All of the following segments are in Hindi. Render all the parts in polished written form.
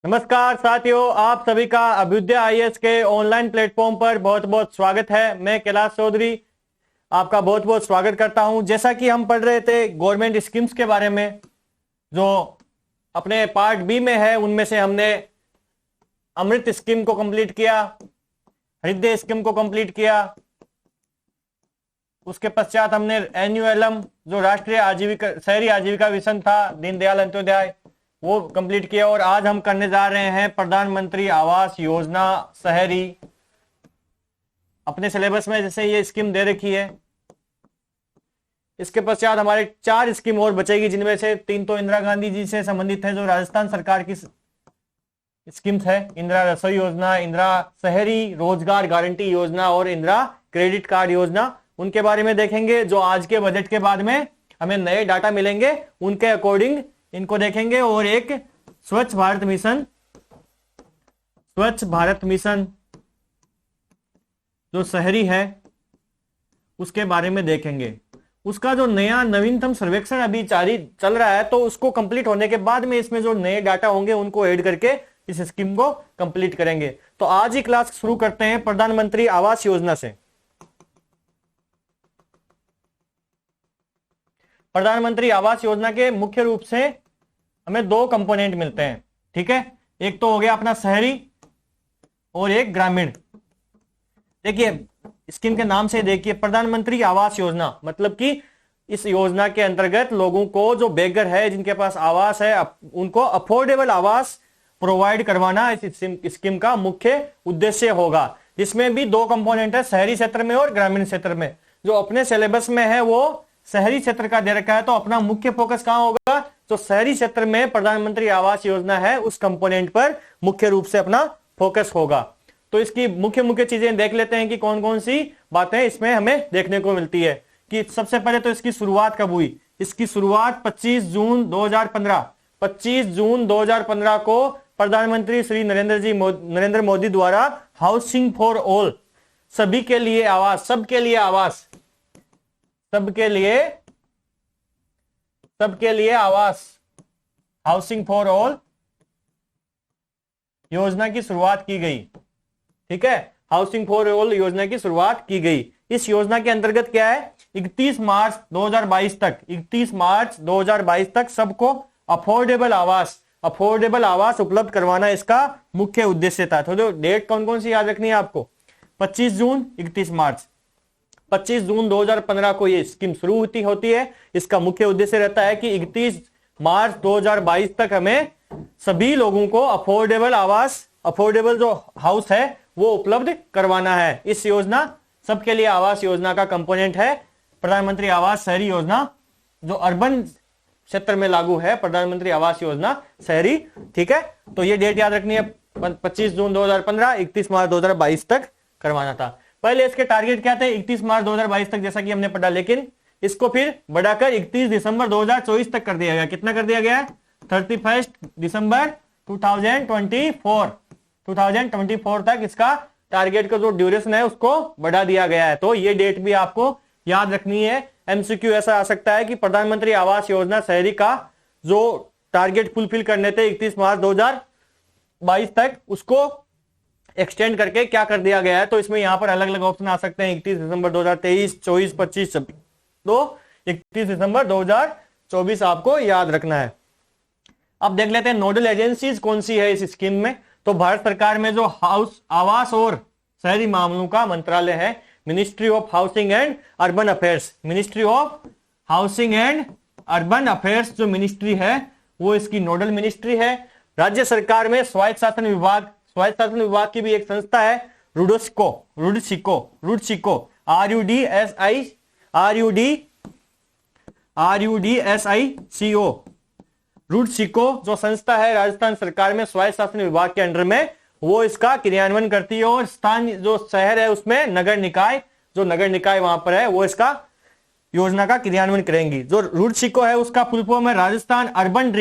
नमस्कार साथियों, आप सभी का अभ्युदय आईएएस के ऑनलाइन प्लेटफॉर्म पर बहुत बहुत स्वागत है। मैं कैलाश चौधरी आपका बहुत बहुत स्वागत करता हूं। जैसा कि हम पढ़ रहे थे गवर्नमेंट स्कीम्स के बारे में, जो अपने पार्ट बी में है, उनमें से हमने अमृत स्कीम को कंप्लीट किया, हृदय स्कीम को कंप्लीट किया। उसके पश्चात हमने एनयूएलएम, जो राष्ट्रीय आजीविका शहरी आजीविका मिशन था, दीनदयाल अंत्योदय, वो कंप्लीट किया। और आज हम करने जा रहे हैं प्रधानमंत्री आवास योजना शहरी। अपने सिलेबस में जैसे ये स्कीम दे रखी है, इसके पश्चात हमारे 4 स्कीम और बचेगी, जिनमें से 3 तो इंदिरा गांधी जी से संबंधित है, जो राजस्थान सरकार की स्कीम्स है। इंदिरा रसोई योजना, इंदिरा शहरी रोजगार गारंटी योजना और इंदिरा क्रेडिट कार्ड योजना, उनके बारे में देखेंगे। जो आज के बजट के बाद में हमें नए डाटा मिलेंगे, उनके अकॉर्डिंग इनको देखेंगे। और एक स्वच्छ भारत मिशन जो शहरी है, उसके बारे में देखेंगे। उसका जो नया नवीनतम सर्वेक्षण अभी जारी चल रहा है, तो उसको कंप्लीट होने के बाद में इसमें जो नए डाटा होंगे उनको ऐड करके इस स्कीम को कंप्लीट करेंगे। तो आज ही क्लास शुरू करते हैं प्रधानमंत्री आवास योजना से। प्रधानमंत्री आवास योजना के मुख्य रूप से हमें 2 कंपोनेंट मिलते हैं, ठीक है। एक तो हो गया अपना शहरी और एक ग्रामीण। देखिए स्कीम के नाम से देखिए, प्रधानमंत्री आवास योजना, मतलब कि इस योजना के अंतर्गत लोगों को, जो बेघर है, जिनके पास आवास है, उनको अफोर्डेबल आवास प्रोवाइड करवाना इस स्कीम का मुख्य उद्देश्य होगा। जिसमें भी 2 कंपोनेंट है, शहरी क्षेत्र में और ग्रामीण क्षेत्र में। जो अपने सिलेबस में है वो शहरी क्षेत्र का दे रखा है, तो अपना मुख्य फोकस कहां होगा? तो शहरी क्षेत्र में प्रधानमंत्री आवास योजना है, उस कंपोनेंट पर मुख्य रूप से अपना फोकस होगा। तो इसकी मुख्य चीजें देख लेते हैं कि कौन कौन सी बातें इसमें हमें देखने को मिलती है। कि सबसे पहले तो इसकी शुरुआत कब हुई? इसकी शुरुआत 25 जून 2015 को प्रधानमंत्री श्री नरेंद्र मोदी द्वारा हाउसिंग फॉर ऑल, सभी के लिए आवास, सबके लिए आवास, हाउसिंग फॉर ऑल योजना की शुरुआत की गई, ठीक है। हाउसिंग फॉर ऑल योजना की शुरुआत की गई। इस योजना के अंतर्गत क्या है? 31 मार्च 2022 तक सबको अफोर्डेबल आवास उपलब्ध करवाना इसका मुख्य उद्देश्य था। तो जो डेट कौन कौन सी याद रखनी है आपको? 25 जून, 31 मार्च। 25 जून 2015 को ये स्कीम शुरू होती है। इसका मुख्य उद्देश्य रहता है कि 31 मार्च 2022 तक हमें सभी लोगों को अफोर्डेबल जो हाउस है वो उपलब्ध करवाना है। इस योजना, सबके लिए आवास योजना का कंपोनेंट है प्रधानमंत्री आवास शहरी योजना, जो अर्बन क्षेत्र में लागू है, प्रधानमंत्री आवास योजना शहरी, ठीक है। तो ये डेट याद रखनी है, 25 जून 2015, 31 मार्च 2022 तक करवाना था। पहले इसके टारगेट क्या थे? 31 मार्च 2022 तक, जैसा कि हमने पढ़ा, लेकिन इसको फिर बढ़ाकर 31 दिसंबर 2024 तक कर दिया गया। कितना कर दिया गया? 31 दिसंबर 2024 तक इसका टारगेट का जो ड्यूरेशन है उसको बढ़ा दिया गया है। तो ये डेट भी आपको याद रखनी है। एमसीक्यू ऐसा आ सकता है कि प्रधानमंत्री आवास योजना शहरी का जो टारगेट फुलफिल करने थे 31 मार्च 2022 तक, उसको एक्सटेंड करके क्या कर दिया गया है। तो इसमें यहां पर अलग अलग ऑप्शन आ सकते हैं, 31 दिसंबर 2023, 24, 25, 26। तो 31 दिसंबर 2024 आपको याद रखना है। अब देख लेते हैं नोडल एजेंसीज कौन सी है इस स्कीम में। तो भारत सरकार में जो आवास और शहरी मामलों का मंत्रालय है, ministry of housing and urban affairs. Ministry of housing and urban affairs जो मिनिस्ट्री है, वो इसकी नोडल मिनिस्ट्री है। राज्य सरकार में स्वायत्त शासन विभाग की भी एक संस्था है, रुडसिको, रुडसिको जो संस्था है राजस्थान सरकार में स्वायत्त शासन विभाग के अंडर में, वो इसका क्रियान्वयन करती है। और स्थान जो शहर है उसमें नगर निकाय वहां पर है, वो इसका योजना का क्रियान्वयन करेंगी। जो रुडसिको है उसका फुल फॉर्म है Rajasthan urban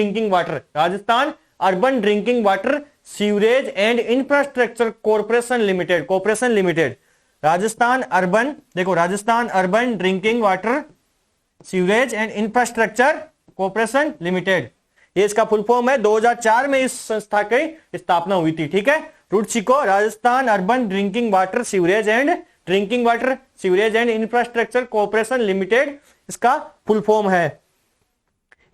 drinking water sewerage and infrastructure corporation limited. Rajasthan urban drinking water sewerage and infrastructure corporation limited. ये इसका फुल फॉर्म है। 2004 में इस संस्था की स्थापना हुई थी। ठीक है, RUDSICO Rajasthan urban drinking water sewerage and infrastructure corporation limited इसका फुल फॉर्म है।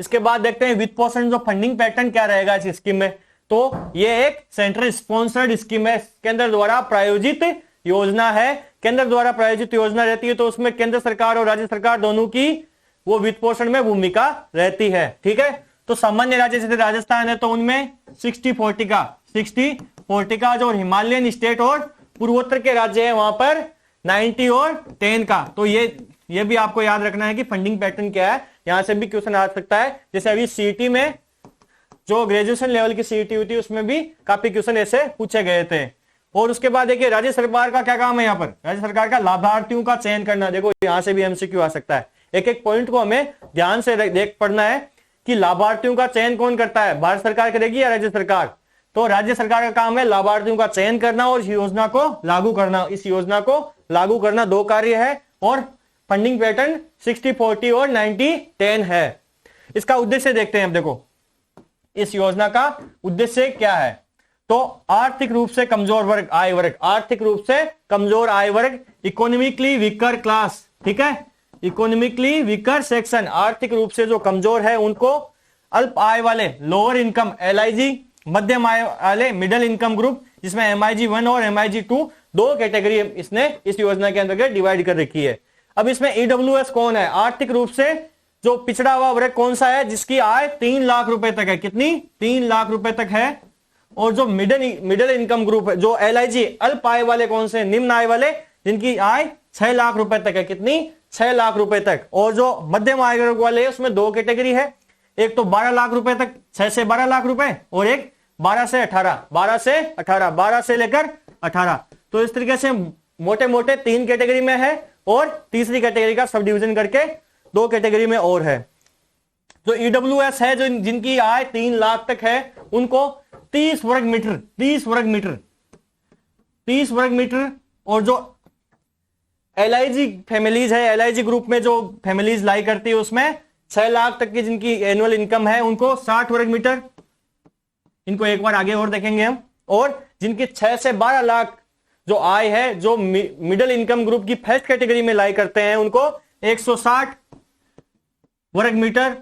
इसके बाद देखते हैं वित्त पोषण जो फंडिंग पैटर्न क्या रहेगा इस स्कीम में। तो ये एक सेंट्रल स्पॉन्सर्ड स्कीम है, केंद्र द्वारा प्रायोजित योजना है। केंद्र द्वारा प्रायोजित योजना रहती है तो उसमें केंद्र सरकार और राज्य सरकार दोनों की वो वित्त पोषण में भूमिका रहती है। ठीक है, तो सामान्य राज्य जैसे राजस्थान है तो उनमें 60-40 का जो हिमालयन स्टेट और पूर्वोत्तर के राज्य है वहां पर 90 और 10 का। तो ये भी आपको याद रखना है कि फंडिंग पैटर्न क्या है, यहां से भी क्वेश्चन आ सकता है। जैसे अभी सीईटी में जो ग्रेजुएशन लेवल की सीईटी हुई थी उसमें भी काफी क्वेश्चन ऐसे पूछे गए थे। और उसके बाद देखिए राज्य सरकार का क्या काम है, यहाँ पर राज्य सरकार का लाभार्थियों का चयन करना। देखो यहां से भी एमसीक्यू आ सकता है, एक एक पॉइंट को हमें ध्यान से देख पढ़ना है कि लाभार्थियों का चयन कौन करता है, भारत सरकार करेगी या राज्य सरकार। तो राज्य सरकार का काम है लाभार्थियों का चयन करना और इस योजना को लागू करना। इस योजना को लागू करना 2 कार्य है और फंडिंग पैटर्न 60-40 और 90-10 है। इसका उद्देश्य देखते हैं। अब देखो इस योजना का उद्देश्य क्या है, तो आर्थिक रूप से कमजोर वर्ग, आय वर्ग, आर्थिक रूप से कमजोर आय वर्ग, इकोनॉमिकली वीकर क्लास, ठीक है, इकोनॉमिकली वीकर सेक्शन, आर्थिक रूप से जो कमजोर है उनको, अल्प आय वाले लोअर इनकम LIG, मध्यम आय वाले मिडिल इनकम ग्रुप जिसमें MIG 1 और MIG 2 2 कैटेगरी इसने इस योजना के अंतर्गत डिवाइड कर रखी है। अब इसमें EWS कौन है, आर्थिक रूप से जो पिछड़ा हुआ वर्ग कौन सा है, जिसकी आय 3 लाख रुपए तक है, कितनी 3 लाख रुपए तक है। और जो मिडिल इनकम ग्रुप है, जो LIG अल्प आय वाले कौन से, निम्न आय वाले, जिनकी आय 6 लाख रुपए तक है, कितनी 6 लाख रुपए तक। और जो मध्यम आय वर्ग वाले है उसमें 2 कैटेगरी है, एक तो 12 लाख रुपए तक, 6 से 12 लाख रुपए, और एक 12 से 18, 12 से 18, 12 से लेकर 18। तो इस तरीके से मोटे मोटे 3 कैटेगरी में है और तीसरी कैटेगरी का सब डिवीजन करके 2 कैटेगरी में और है। जो EWS है, जो जिनकी आय 3 लाख तक है, उनको 30 वर्ग मीटर, और जो LIG फैमिलीज है, LIG ग्रुप में जो फैमिलीज लाई करती है उसमें 6 लाख तक की जिनकी एनुअल इनकम है उनको 60 वर्ग मीटर, इनको एक बार आगे और देखेंगे हम। और जिनकी 6 से 12 लाख जो आय है, जो मिडिल इनकम ग्रुप की फर्स्ट कैटेगरी में लाई करते हैं, उनको 160 वर्ग मीटर।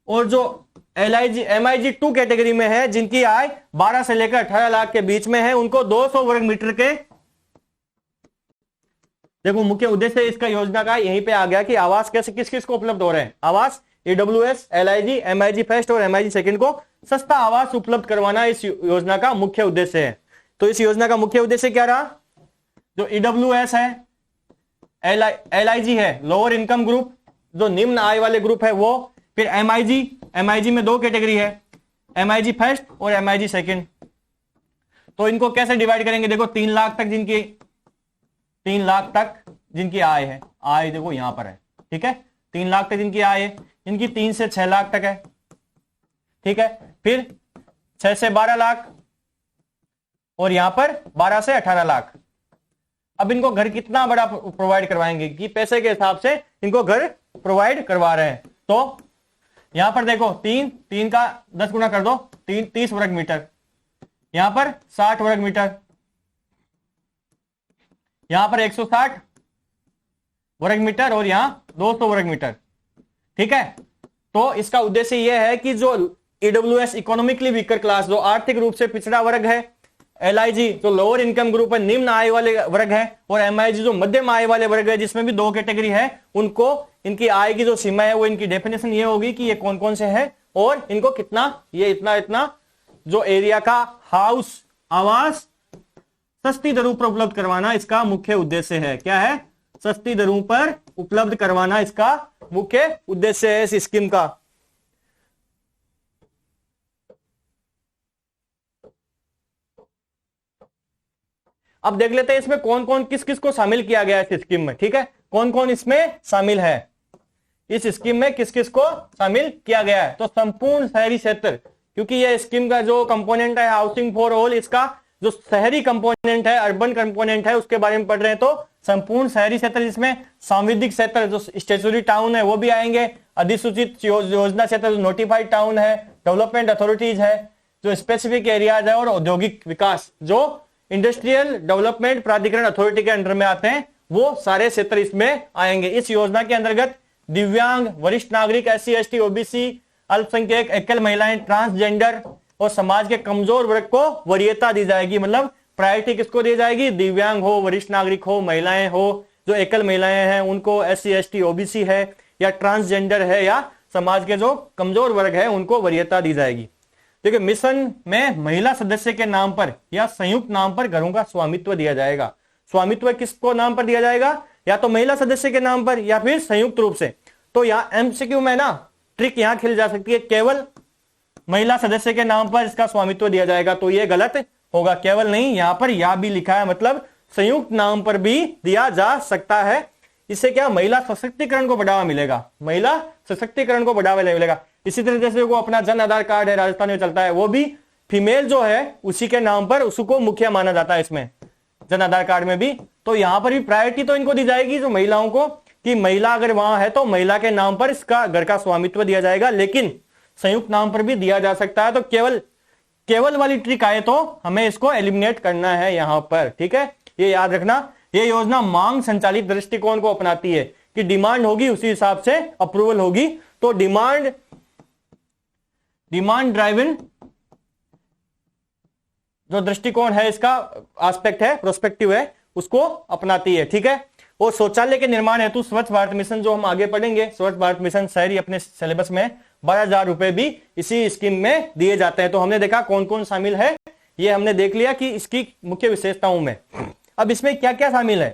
और जो MIG 2 कैटेगरी में है, जिनकी आय 12 से लेकर 18 लाख के बीच में है, उनको 200 वर्ग मीटर के। देखो मुख्य उद्देश्य इसका योजना का यहीं पे आ गया कि आवास कैसे किस किस को उपलब्ध हो रहे हैं। आवास EWS, LIG, MIG फर्स्ट और MIG सेकंड को सस्ता आवास उपलब्ध करवाना इस योजना का मुख्य उद्देश्य है। तो इस योजना का मुख्य उद्देश्य क्या रहा, जो EWS है, LIG है लोअर इनकम ग्रुप, जो निम्न आय वाले ग्रुप है वो, फिर MIG में 2 कैटेगरी है, MIG फर्स्ट और MIG सेकंड। तो इनको कैसे डिवाइड करेंगे, देखो 3 लाख तक जिनकी आय है, आय देखो यहां पर है, ठीक है, 3 लाख तक जिनकी आय है, इनकी 3 से 6 लाख तक है, ठीक है, फिर 6 से 12 लाख, और यहां पर 12 से 18 लाख। अब इनको घर कितना बड़ा प्रोवाइड करवाएंगे कि पैसे के हिसाब से इनको घर प्रोवाइड करवा रहे हैं। तो यहां पर देखो 3 का 10 गुना कर दो, 30 वर्ग मीटर, यहां पर 60 वर्ग मीटर, यहां पर 160 वर्ग मीटर, और यहां 200 वर्ग मीटर, ठीक है। तो इसका उद्देश्य यह है कि जो EWS इकोनॉमिकली वीकर क्लास, जो आर्थिक रूप से पिछड़ा वर्ग है, LIG जो लोअर इनकम ग्रुप है, निम्न आय वाले वर्ग है, और MIG जो मध्यम आय वाले वर्ग है, जिसमें भी 2 कैटेगरी है, उनको इनकी आय की जो सीमा है वो इनकी डेफिनेशन ये होगी कि ये कौन कौन से है और इनको कितना, ये इतना जो एरिया का हाउस, आवास सस्ती दरों पर उपलब्ध करवाना इसका मुख्य उद्देश्य है। क्या है, सस्ती दरों पर उपलब्ध करवाना इसका मुख्य उद्देश्य है इस स्कीम का। अब देख लेते हैं इसमें कौन कौन किस किस को शामिल किया गया है इस स्कीम में, ठीक है, कौन कौन इसमें शामिल है, इस स्कीम में किस किस को शामिल किया गया है। तो संपूर्ण शहरी क्षेत्र, क्योंकि यह स्कीम का जो कंपोनेंट है हाउसिंग फॉर ऑल, इसका जो शहरी कंपोनेंट है, अर्बन कंपोनेंट है, उसके बारे में पढ़ रहे हैं, तो संपूर्ण शहरी क्षेत्र जिसमें सांविधिक क्षेत्र जो स्टेचुरी टाउन है वो भी आएंगे, अधिसूचित योजना क्षेत्र जो नोटिफाइड टाउन है, डेवलपमेंट अथॉरिटीज है, जो स्पेसिफिक एरियाज है, और औद्योगिक विकास जो इंडस्ट्रियल डेवलपमेंट प्राधिकरण अथॉरिटी के अंडर में आते हैं, वो सारे क्षेत्र इसमें आएंगे। इस योजना के अंतर्गत दिव्यांग, वरिष्ठ नागरिक, SC ST OBC, अल्पसंख्यक, एकल महिलाएं, ट्रांसजेंडर और समाज के कमजोर वर्ग को वरीयता दी जाएगी। मतलब प्रायोरिटी किसको दी जाएगी? दिव्यांग हो, वरिष्ठ नागरिक हो, महिलाएं हो, जो एकल महिलाएं हैं उनको, SC ST OBC है, या ट्रांसजेंडर है, या समाज के जो कमजोर वर्ग है उनको वरीयता दी जाएगी। देखिए, मिशन में महिला सदस्य के नाम पर या संयुक्त नाम पर घरों का स्वामित्व दिया जाएगा। स्वामित्व किसको नाम पर दिया जाएगा? या तो महिला सदस्य के नाम पर या फिर संयुक्त रूप से। तो यहाँ MCQ में ना ट्रिक यहां खिल जा सकती है, केवल महिला सदस्य के नाम पर इसका स्वामित्व दिया जाएगा, तो ये गलत होगा। केवल नहीं, यहां पर या भी लिखा है, मतलब संयुक्त नाम पर भी दिया जा सकता है। इससे क्या? महिला सशक्तिकरण को बढ़ावा मिलेगा, महिला सशक्तिकरण को बढ़ावा मिलेगा। इसी तरह जैसे वो अपना जन आधार कार्ड है, राजस्थान में चलता है, वो भी फीमेल जो है उसी के नाम पर उसको मुखिया माना जाता है इसमें, जन आधार कार्ड में भी। तो यहां पर भी प्रायोरिटी तो इनको दी जाएगी जो महिलाओं को, कि महिला अगर वहां है तो महिला के नाम पर इसका घर का स्वामित्व दिया जाएगा, लेकिन संयुक्त नाम पर भी दिया जा सकता है। तो केवल वाली ट्रिक आए तो हमें इसको एलिमिनेट करना है यहां पर, ठीक है, ये याद रखना। ये योजना मांग संचालित दृष्टिकोण को अपनाती है कि डिमांड होगी उसी हिसाब से अप्रूवल होगी। तो डिमांड ड्राइवन जो दृष्टिकोण है, इसका एस्पेक्ट है, प्रोस्पेक्टिव है, उसको अपनाती है, ठीक है। और शौचालय के निर्माण हेतु स्वच्छ भारत मिशन जो हम आगे पढ़ेंगे, स्वच्छ भारत मिशन शहरी अपने सिलेबस में 12,000 रुपए भी इसी स्कीम में दिए जाते हैं। तो हमने देखा कौन कौन शामिल है, ये हमने देख लिया कि इसकी मुख्य विशेषताओं में। अब इसमें क्या क्या शामिल है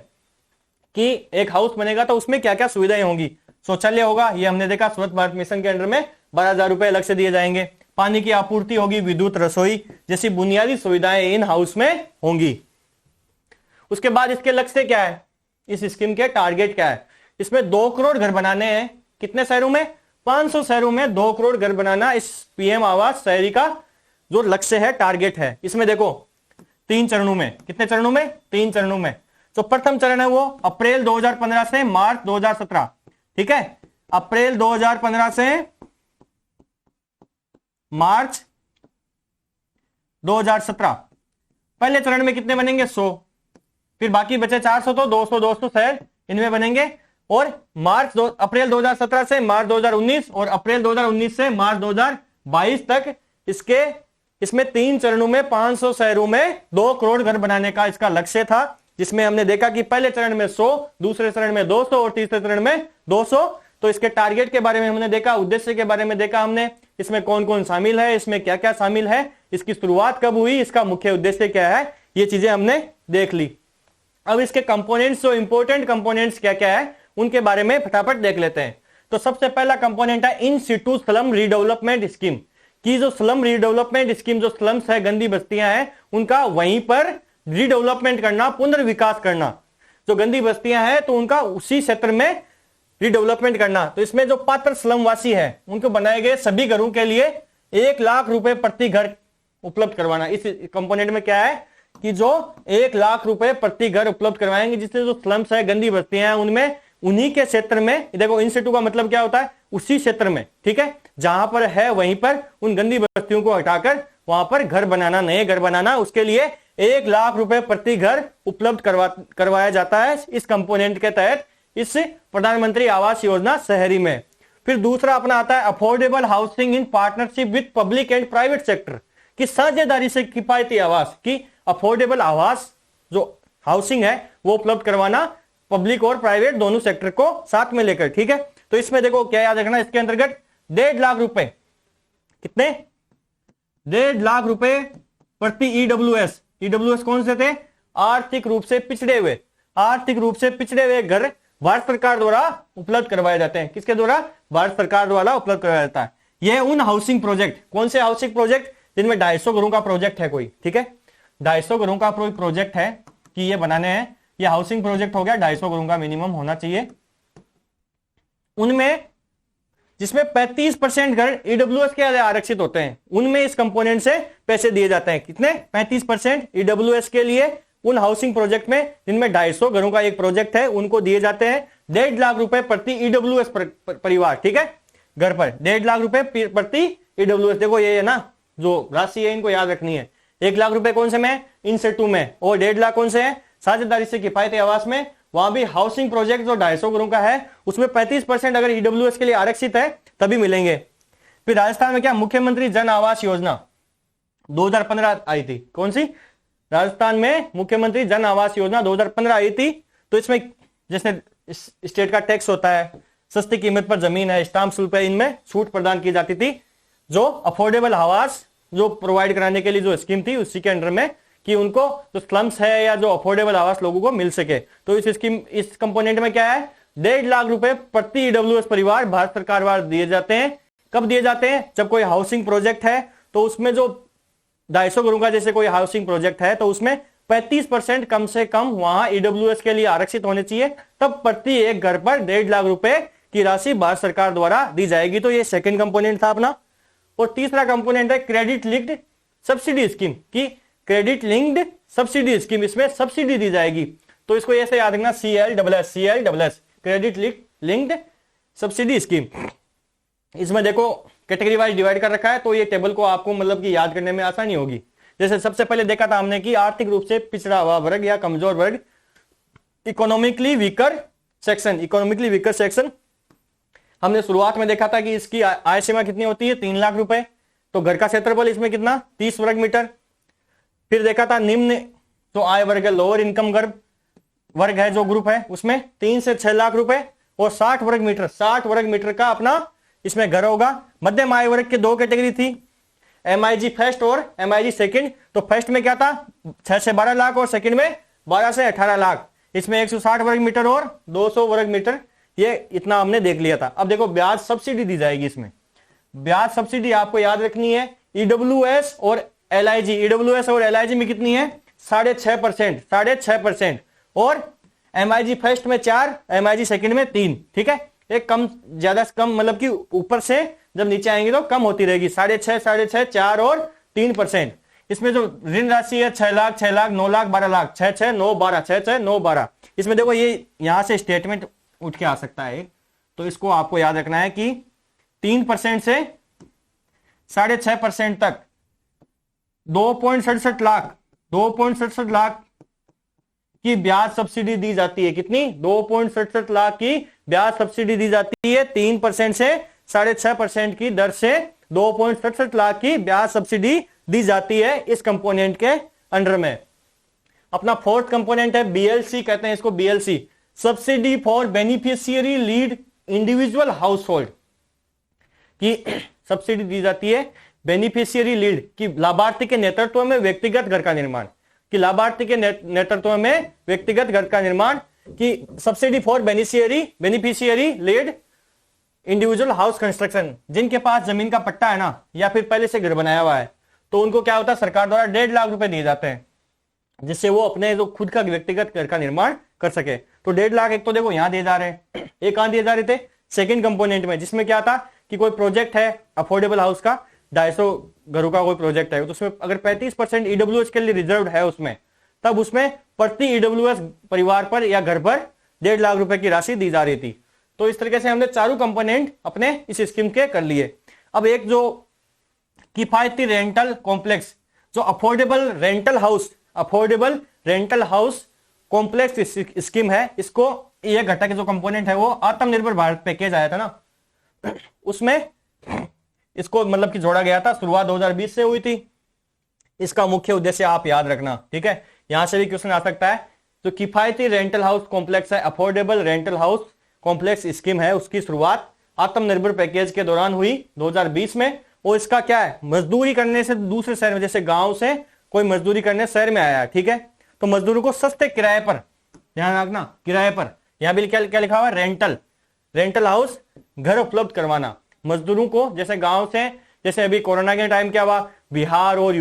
कि एक हाउस बनेगा तो उसमें क्या क्या सुविधाएं होंगी। शौचालय होगा, ये हमने देखा स्वच्छ भारत मिशन के अंडर में 12,000 रुपए अलग से दिए जाएंगे। पानी की आपूर्ति होगी, विद्युत, रसोई जैसी बुनियादी सुविधाएं इन हाउस में होंगी। उसके बाद इसके लक्ष्य क्या है, इस स्कीम के टारगेट क्या है? इसमें 2 करोड़ घर बनाने हैं। कितने शहरों में? 500 शहरों में 2 करोड़ घर बनाना इस PM आवास शहरी का जो लक्ष्य है, टारगेट है। इसमें देखो 3 चरणों में, कितने चरणों में? 3 चरणों में। तो प्रथम चरण है वो अप्रैल 2015 से मार्च 2017, ठीक है, अप्रैल 2015 से मार्च 2017। पहले चरण में कितने बनेंगे? 100, फिर बाकी बचे 400, तो 200 शहर इनमें बनेंगे। और अप्रैल 2017 से मार्च 2019 और अप्रैल 2019 से मार्च 2022 तक इसमें 3 चरणों में 500 शहरों में 2 करोड़ घर बनाने का इसका लक्ष्य था। जिसमें हमने देखा कि पहले चरण में 100, दूसरे चरण में 200 और तीसरे चरण में 200। तो इसके टारगेट के बारे में हमने देखा, उद्देश्य के बारे में देखा हमने, इसमें कौन कौन शामिल है, इसमें क्या क्या शामिल है, इसकी शुरुआत कब हुई, इसका मुख्य उद्देश्य क्या है, ये चीजें हमने देख ली। अब इसके कंपोनेंट्स, जो इंपॉर्टेंट कंपोनेंट्स क्या क्या है, उनके बारे में फटाफट देख लेते हैं। तो सबसे पहला कंपोनेंट है इन सिटू स्लम रीडेवलपमेंट स्कीम की। जो स्लम रीडेवलपमेंट स्कीम, जो स्लम्स है, गंदी बस्तियां हैं, उनका वहीं पर रीडेवलपमेंट करना, पुनर्विकास करना। जो गंदी बस्तियां हैं तो उनका उसी क्षेत्र में रीडेवलपमेंट करना। तो इसमें जो पात्र स्लम वासी है उनको बनाए गए सभी घरों के लिए 1 लाख रुपए प्रति घर उपलब्ध करवाना। इस कंपोनेंट में क्या है कि जो 1 लाख रुपए प्रति घर उपलब्ध करवाएंगे, जिससे जो स्लम्स है, गंदी बस्तियां हैं, उनमें उन्हीं के क्षेत्र में, देखो इन सिटू का मतलब क्या होता है, उसी क्षेत्र में, ठीक है, जहां पर है वहीं पर उन गंदी बस्तियों को हटाकर वहां पर घर बनाना, नए घर बनाना। उसके लिए 1 लाख रुपए प्रति घर उपलब्ध करवाया जाता है इस कंपोनेंट के तहत, इस प्रधानमंत्री आवास योजना शहरी में। फिर दूसरा अपना आता है affordable housing in partnership with public and private sector, की साझेदारी से किफायती आवास की अफोर्डेबल आवास जो हाउसिंग है वो उपलब्ध करवाना, पब्लिक और प्राइवेट दोनों सेक्टर को साथ में लेकर, ठीक है। तो इसमें देखो क्या याद रखना, इसके अंतर्गत 1.5 लाख रुपए, कितने? 1.5 लाख रुपए प्रति ईडब्ल्यूएस कौन से थे? आर्थिक रूप से पिछड़े हुए घर भारत सरकार द्वारा उपलब्ध करवाए जाते हैं। किसके द्वारा? भारत सरकार द्वारा उपलब्ध करवाया जाता है। यह उन हाउसिंग प्रोजेक्ट, कौन से हाउसिंग प्रोजेक्ट? जिनमें 250 घरों का प्रोजेक्ट है कोई, ठीक है, 250 घरों का कोई प्रोजेक्ट है कि ये बनाने हैं, ये हाउसिंग प्रोजेक्ट हो गया, 250 घरों का मिनिमम होना चाहिए। उनमें जिसमें 35% घर ईडब्ल्यूएस के आरक्षित होते हैं, उनमें इस कंपोनेंट से पैसे दिए जाते हैं। कितने? 35% ईडब्ल्यूएस के लिए उन हाउसिंग प्रोजेक्ट में जिनमें 250 घरों का एक प्रोजेक्ट है, उनको दिए जाते हैं 1.5 लाख रुपए प्रति ईडब्ल्यूएस परिवार। ठीक है, घर पर 1.5 लाख रुपए प्रति ईडब्ल्यूएस। देखो ये है ना जो राशि है, इनको याद रखनी है। 1 लाख रुपए कौन से में, इन सेटू में, और 1.5 लाख कौन से है, साझेदारी से किफायती आवास में। वहां भी हाउसिंग प्रोजेक्ट जो 250 घरों का है उसमें 35% अगर ईडब्ल्यूएस के लिए आरक्षित है तभी मिलेंगे। फिर राजस्थान में क्या, मुख्यमंत्री जन आवास योजना 2015 आई थी। कौन सी, राजस्थान में मुख्यमंत्री जन आवास योजना 2015 आई थी। तो इसमें जैसे स्टेट का टैक्स होता है, सस्ती कीमत पर जमीन है, स्टाम्प शुल्क है, इनमें छूट प्रदान की जाती थी। जो अफोर्डेबल आवास जो प्रोवाइड कराने के लिए जो स्कीम थी उसी के अंडर में, कि उनको जो स्लम्स है या जो अफोर्डेबल आवास लोगों को मिल सके। तो इस स्कीम, इस कंपोनेंट में क्या है, 1.5 लाख रुपए प्रति ईडब्ल्यूएस परिवार भारत सरकार द्वारा दिए जाते हैं। कब दिए जाते हैं, जब कोई हाउसिंग प्रोजेक्ट है तो उसमें जो 250 घरों का जैसे कोई हाउसिंग प्रोजेक्ट है तो उसमें 35% कम से कम वहां ईडब्ल्यूएस के लिए आरक्षित होने चाहिए, तब प्रति एक घर पर 1.5 लाख रुपए की राशि भारत सरकार द्वारा दी जाएगी। तो ये सेकंड कंपोनेंट था अपना। और तीसरा कंपोनेंट है क्रेडिट लिंक्ड सब्सिडी स्कीम, की क्रेडिट लिंक्ड सब्सिडी स्कीम, इसमें सब्सिडी दी जाएगी। तो इसको ऐसे याद रखना, CLSS, credit linked subsidy scheme. इसमें देखो कैटेगरी वाइज डिवाइड कर रखा है, तो ये टेबल को आपको मतलब कि याद करने में आसानी होगी। जैसे सबसे पहले देखा था हमने कि आर्थिक रूप से पिछड़ा हुआ वर्ग या कमजोर वर्ग, इकोनॉमिकली वीकर सेक्शन, हमने शुरुआत में देखा था कि इसकी आय सीमा कितनी होती है, 3 लाख रुपए। तो घर का क्षेत्रफल इसमें कितना, 30 वर्ग मीटर। फिर देखा था निम्न जो आय वर्ग है, लोअर इनकम वर्ग है जो ग्रुप है, उसमें 3 से 6 लाख रुपए और 60 वर्ग मीटर का अपना इसमें घर होगा। मध्यम आय वर्ग के 2 कैटेगरी थी, MIG फर्स्ट और MIG सेकंड। तो फर्स्ट में क्या था, 6 से 12 लाख और सेकंड में 12 से 18 लाख। इसमें 160 वर्ग मीटर और 200 वर्ग मीटर, ये इतना हमने देख लिया था। अब देखो ब्याज सब्सिडी दी जाएगी। इसमें ब्याज सब्सिडी आपको याद रखनी है, ईडब्ल्यूएस और LIG में कितनी है, 6.5%, और MIG फर्स्ट में 4, MIG सेकंड में 3। ठीक है, एक कम ज्यादा कम मतलब कि ऊपर से जब नीचे आएंगे तो कम होती रहेगी, 6.5, 4 और 3%। इसमें जो ऋण राशि है 6 लाख, 9 लाख, 12 लाख, 6, 9, 12। इसमें देखो ये यहां से स्टेटमेंट उठ के आ सकता है, तो इसको आपको याद रखना है कि 3% से 6.5% तक 2.67 लाख की ब्याज सब्सिडी दी जाती है। कितनी, 2.67 लाख की ब्याज सब्सिडी दी जाती है। 3% से 6.5% की दर से 2.67 लाख की ब्याज सब्सिडी दी जाती है इस कंपोनेंट के अंडर में। अपना फोर्थ कंपोनेंट है BLC, कहते हैं इसको BLC, subsidy for beneficiary lead individual house hold, की सब्सिडी दी जाती है बेनिफिशियरी लीड, की लाभार्थी के नेतृत्व में व्यक्तिगत घर का निर्माण, कि लाभार्थी के नेतृत्व में व्यक्तिगत घर का निर्माण की subsidy for beneficiary lead individual house construction. जिनके पास जमीन का पट्टा है ना, या फिर पहले से घर बनाया हुआ है, तो उनको क्या होता है, सरकार द्वारा 1.5 लाख रुपए दिए जाते हैं, जिससे वो अपने जो खुद का व्यक्तिगत घर का निर्माण कर सके। तो 1.5 लाख एक तो देखो यहां दिए जा रहे हैं, एक कहां दिए जा रहे थे, सेकंड कंपोनेंट में, जिसमें क्या था कि कोई प्रोजेक्ट है अफोर्डेबल हाउस का, 250 घरों का कोई प्रोजेक्ट है, तो उसमें अगर 35% ईडब्ल्यूएस के लिए रिजर्व है उसमें, तब उसमें प्रति ईडब्ल्यूएस परिवार पर या घर पर 1.5 लाख रुपए की राशि दी जा रही थी। तो इस तरीके से हमने चारों कंपोनेंट अपने इस स्कीम के कर लिए। अब एक जो किफायती रेंटल कॉम्प्लेक्स, जो affordable rental house complex scheme है, इसको ये घटक जो कंपोनेंट है वो आत्मनिर्भर भारत पैकेज आया था ना, उसमें इसको मतलब कि जोड़ा गया था। शुरुआत 2020 से हुई थी। इसका मुख्य उद्देश्य आप याद रखना, ठीक है, यहां से भी क्वेश्चन आ सकता है। जो किफायती रेंटल हाउस कॉम्प्लेक्स है, affordable rental house complex scheme है, उसकी शुरुआत आत्मनिर्भर पैकेज के दौरान हुई 2020 में। और इसका क्या है, मजदूरी करने से दूसरे शहर में, जैसे गांव से कोई मजदूरी करने शहर में आया है, ठीक है, तो मजदूरों को सस्ते किराए पर, ध्यान रखना किराए पर, यहां भी क्या लिखा हुआ है, रेंटल हाउस घर उपलब्ध करवाना मजदूरों को। जैसे गांव से, जैसे अभी कोरोना के टाइम क्या हुआ, बिहार और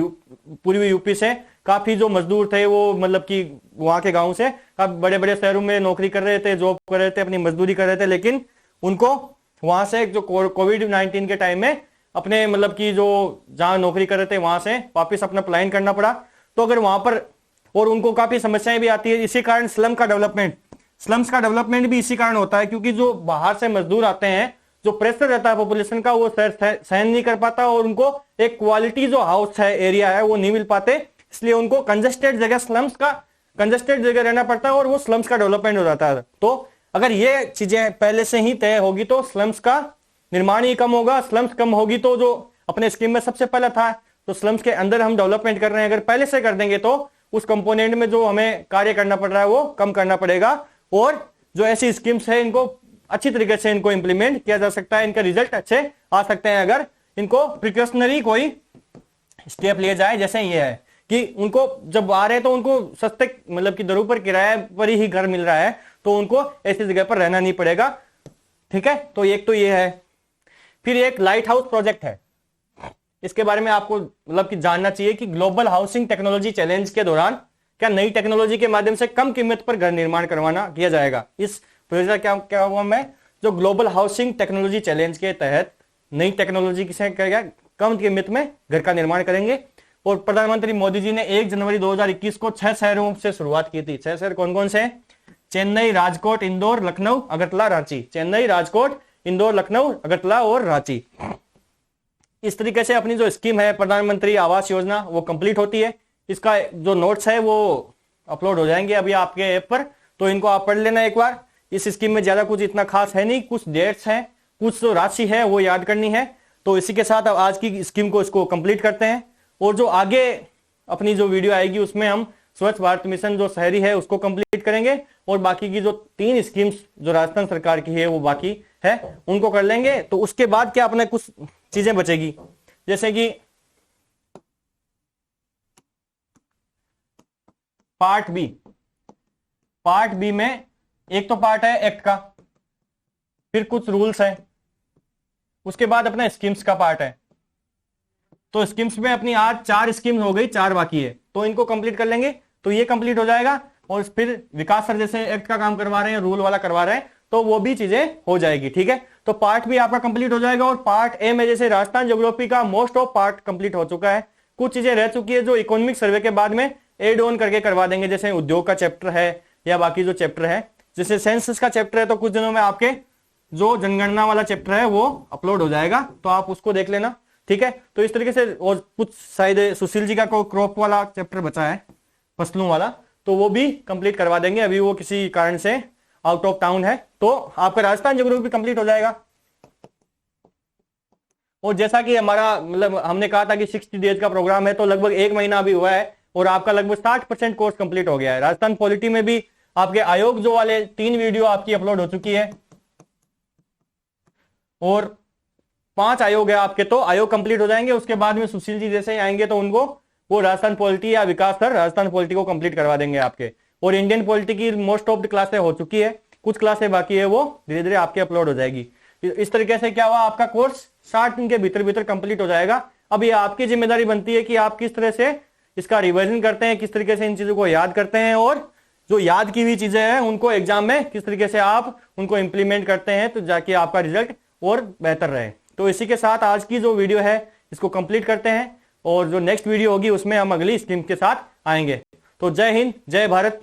पूर्वी यूपी से काफी जो मजदूर थे वो मतलब कि वहां के गांव से बड़े बड़े शहरों में नौकरी कर रहे थे, जॉब कर रहे थे, अपनी मजदूरी कर रहे थे, लेकिन उनको वहां से जो कोविड-19 के टाइम में अपने मतलब कि जो जहां नौकरी कर रहे थे वहां से वापस अपना पलायन करना पड़ा। तो अगर वहां पर और उनको काफी समस्याएं भी आती है। इसी कारण स्लम्स का डेवलपमेंट भी इसी कारण होता है, क्योंकि जो बाहर से मजदूर आते हैं, जो प्रेशर रहता है पॉपुलेशन का, वो सहन नहीं कर पाता और उनको एक क्वालिटी जो हाउस है, एरिया है, वो नहीं मिल पाते, इसलिए उनको कंजेस्टेड जगह रहना पड़ता है और वो स्लम्स का डेवलपमेंट हो जाता है। तो अगर ये चीजें पहले से ही तय होगी तो स्लम्स का निर्माण ही कम होगा। स्लम्स कम होगी तो जो अपने स्कीम में सबसे पहला था, तो स्लम्स के अंदर हम डेवलपमेंट कर रहे हैं, अगर पहले से कर देंगे तो उस कंपोनेंट में जो हमें कार्य करना पड़ रहा है वो कम करना पड़ेगा, और जो ऐसी स्कीम्स है इनको अच्छी तरीके से इनको इंप्लीमेंट किया जा सकता है, इनके रिजल्ट अच्छे आ सकते हैं अगर इनको प्रिकॉशनरी कोई स्टेप लिए जाए। जैसे ये है कि उनको जब आ रहे हैं तो उनको सस्ते मतलब कि दरों पर किराए पर ही घर मिल रहा है, तो उनको ऐसी जगह पर रहना नहीं पड़ेगा। ठीक है, तो एक तो ये है। फिर एक लाइट हाउस प्रोजेक्ट है, इसके बारे में आपको मतलब कि जानना चाहिए कि ग्लोबल हाउसिंग टेक्नोलॉजी चैलेंज के दौरान क्या नई टेक्नोलॉजी के माध्यम से कम कीमत पर घर निर्माण करवाना किया जाएगा। इस प्रोजेक्ट का क्या हुआ, मैं जो ग्लोबल हाउसिंग टेक्नोलॉजी चैलेंज के तहत नई टेक्नोलॉजी किसे करेगा, कम कीमत में घर का निर्माण करेंगे। और प्रधानमंत्री मोदी जी ने 1 जनवरी 2021 को 6 शहरों से शुरुआत की थी। 6 शहर कौन कौन से हैं? चेन्नई, राजकोट, इंदौर, लखनऊ, अगरतला, रांची। चेन्नई, राजकोट, इंदौर, लखनऊ, अगरतला और रांची। इस तरीके से अपनी जो स्कीम है प्रधानमंत्री आवास योजना वो कंप्लीट होती है। इसका जो नोट्स है वो अपलोड हो जाएंगे अभी आपके ऐप पर, तो इनको आप पढ़ लेना एक बार। इस स्कीम में ज्यादा कुछ इतना खास है नहीं, कुछ डेट्स हैं, कुछ जो राशि है वो याद करनी है। तो इसी के साथ अब आज की स्कीम को इसको कंप्लीट करते हैं, और जो आगे अपनी जो वीडियो आएगी उसमें हम स्वच्छ भारत मिशन जो शहरी है उसको कंप्लीट करेंगे, और बाकी की जो 3 स्कीम्स जो राजस्थान सरकार की है वो बाकी है उनको कर लेंगे। तो उसके बाद क्या अपने कुछ चीजें बचेगी, जैसे कि पार्ट बी में एक तो पार्ट है एक्ट का, फिर कुछ रूल्स है, उसके बाद अपना स्कीम्स का पार्ट है। तो स्कीम्स में अपनी आज 4 स्कीम्स हो गई, 4 बाकी है, तो इनको कंप्लीट कर लेंगे तो ये कंप्लीट हो जाएगा। और फिर विकास सर जैसे एक्ट का काम करवा रहे हैं, रूल वाला करवा रहे हैं, तो वो भी चीजें हो जाएगी। ठीक है, तो पार्ट भी आपका कंप्लीट हो जाएगा। और पार्ट ए में जैसे राजस्थान ज्योग्राफी का मोस्ट ऑफ पार्ट कंप्लीट हो चुका है, कुछ चीजें रह चुकी है जो इकोनॉमिक सर्वे के बाद में एड ऑन करके करवा देंगे, जैसे उद्योग का चैप्टर है या बाकी जो चैप्टर है, जैसे सेंसस का चैप्टर है, तो कुछ दिनों में आपके जो जनगणना वाला चैप्टर है वो अपलोड हो जाएगा, तो आप उसको देख लेना। ठीक है, तो इस तरीके से। और कुछ शायद सुशील जी का कोई क्रॉप वाला चैप्टर बचा है, फसलों वाला, तो वो भी कंप्लीट करवा देंगे। अभी वो किसी कारण से आउट ऑफ टाउन है, तो आपका राजस्थान ज्योग्राफी कंप्लीट हो जाएगा। और जैसा कि हमारा मतलब हमने कहा था कि 60 डेज का प्रोग्राम है, तो लगभग 1 महीना अभी हुआ है और आपका लगभग 60% कोर्स कंप्लीट हो गया है। राजस्थान पॉलिटी में भी आपके आयोग जो वाले 3 वीडियो आपकी अपलोड हो चुकी है, और 5 आयोग है आपके, तो आयोग कंप्लीट हो जाएंगे। उसके बाद में सुशील जी जैसे ही आएंगे तो उनको वो राजस्थान पॉलिटी या विकास सर राजस्थान पॉलिटी को कंप्लीट करवा देंगे आपके। और इंडियन पॉलिटी की मोस्ट ऑफ द क्लासें हो चुकी है, कुछ क्लासें बाकी है, वो धीरे धीरे आपके अपलोड हो जाएगी। इस तरीके से क्या हुआ, आपका कोर्स 60 दिन के भीतर कंप्लीट हो जाएगा। अब ये आपकी जिम्मेदारी बनती है कि आप किस तरह से इसका रिवीजन करते हैं, किस तरीके से इन चीजों को याद करते हैं, और जो याद की हुई चीजें हैं उनको एग्जाम में किस तरीके से आप उनको इंप्लीमेंट करते हैं, तो जाके आपका रिजल्ट और बेहतर रहे। तो इसी के साथ आज की जो वीडियो है इसको कंप्लीट करते हैं, और जो नेक्स्ट वीडियो होगी उसमें हम अगली स्कीम के साथ आएंगे। तो जय हिंद, जय भारत।